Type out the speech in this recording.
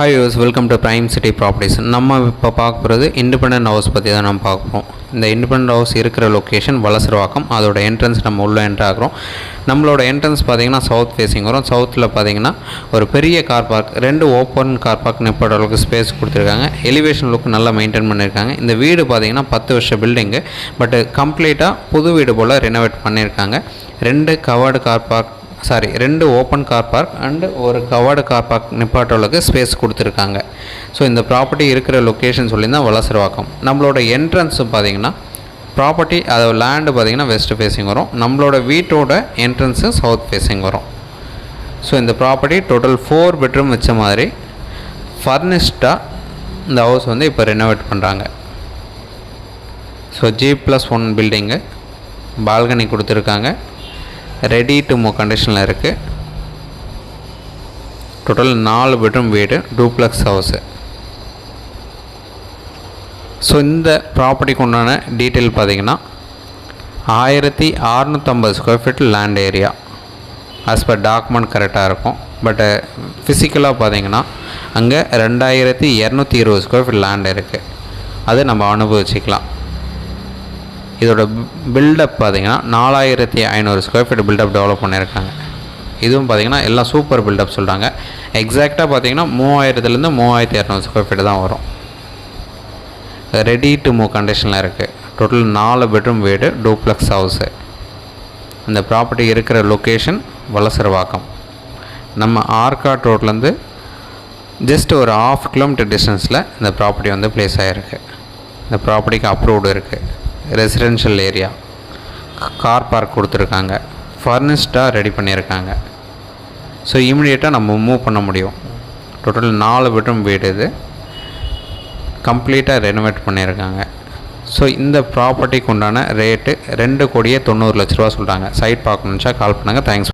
Hi viewers, welcome to Prime City Properties. நம்ம இப்போ பார்க்க போகிறது இண்டிபெண்டன்ட் ஹவுஸ் பற்றி தான் நம்ம பார்ப்போம். இந்த இண்டிபெண்டன்ட் ஹவுஸ் இருக்கிற லொக்கேஷன் வலசரவாக்கம். அதோட என்ட்ரன்ஸ் நம்ம உள்ளே என்ட்ரு ஆகிறோம். நம்மளோட என்ட்ரன்ஸ் பார்த்திங்கன்னா சவுத் ஃபேஸிங் வரும். சவுத்தில் பார்த்திங்கன்னா ஒரு பெரிய car park, 2 open car park நிப்பாட்ட அளவுக்கு ஸ்பேஸ் கொடுத்துருக்காங்க. எலிவேஷன் லுக்கு நல்லா மெயின்டைன் பண்ணியிருக்காங்க. இந்த வீடு பார்த்திங்கன்னா 10 வருஷ பில்டிங்கு, பட் கம்ப்ளீட்டாக புது வீடு போல் ரெனோவேட் பண்ணியிருக்காங்க. 2 covered car park, 2 open car park and ஒரு கவர்டு கார் பார்க் நிப்பாட்டோளுக்கு ஸ்பேஸ் கொடுத்துருக்காங்க. ஸோ இந்த ப்ராப்பர்ட்டி இருக்கிற லொக்கேஷன் சொல்லியிருந்தால் வலசரவாக்கம். நம்மளோட என்ட்ரன்ஸ் பார்த்திங்கன்னா ப்ராப்பர்ட்டி, அது லேண்டு பார்த்திங்கன்னா வெஸ்ட் ஃபேஸிங் வரும். நம்மளோட வீட்டோட என்ட்ரன்ஸு சவுத் ஃபேஸிங் வரும். ஸோ இந்த ப்ராப்பர்ட்டி டோட்டல் 4 பெட்ரூம் வச்ச மாதிரி ஃபர்னிஷ்டாக இந்த ஹவுஸ் வந்து இப்போ ரெனோவேட் பண்ணுறாங்க. ஸோ G+1 பில்டிங்கு, பால்கனி கொடுத்துருக்காங்க. ரெடி டு மூவ் கண்டிஷனில் இருக்குது. டோட்டல் 4 பெட்ரூம் வீடு, டூப்ளக்ஸ் ஹவுஸு. ஸோ இந்த ப்ராப்பர்ட்டிக்கு உண்டான டீட்டெயில் பார்த்திங்கன்னா 1650 square feet land area. As per document கரெக்டாக இருக்கும். பட்டு ஃபிசிக்கலாக பார்த்திங்கன்னா அங்கே 2220 ஸ்கொயர் ஃபீட் லேண்ட் இருக்குது. அது நம்ம அனுபவிச்சிக்கலாம். இதோட பில்டப் பார்த்திங்கன்னா 4500 ஸ்கொயர் ஃபீட் பில்டப் டெவலப் பண்ணியிருக்காங்க. இதுவும் பார்த்திங்கன்னா எல்லாம் சூப்பர் பில்டப் சொல்கிறாங்க. எக்ஸாக்டாக பார்த்திங்கன்னா 3000லேருந்து 3200 ஸ்கொயர் ஃபீட் தான் வரும். ரெடி டு மூவ் கண்டிஷனில் இருக்குது. டோட்டல் 4 பெட்ரூம் வீடு, டூப்ளக்ஸ் ஹவுஸு. இந்த ப்ராப்பர்ட்டி இருக்கிற லொக்கேஷன் வலசரவாக்கம். நம்ம ஆர்காட் ரோட்லேருந்து ஜஸ்ட் ஒரு 1/2 கிலோமீட்டர் டிஸ்டன்ஸில் இந்த ப்ராப்பர்ட்டி வந்து ப்ளேஸ் ஆகிருக்கு. இந்த ப்ராப்பர்ட்டிக்கு அப்ரூவ்டு இருக்குது. ரெசிடென்ஷியல் ஏரியா, கார் பார்க் கொடுத்துருக்காங்க. ஃபர்னிஷ்டாக ரெடி பண்ணியிருக்காங்க. ஸோ இமிடியேட்டாக நம்ம மூவ் பண்ண முடியும். டோட்டல் 4 பெட்ரூம் வீடு, இது கம்ப்ளீட்டாக ரெனோவேட் பண்ணியிருக்காங்க. ஸோ இந்த ப்ராப்பர்ட்டிக்கு உண்டான ரேட்டு 2,90,00,000 ரூபா சொல்கிறாங்க. சைட் பார்க்கணுச்சா கால் பண்ணுங்கள். தேங்க்ஸ்.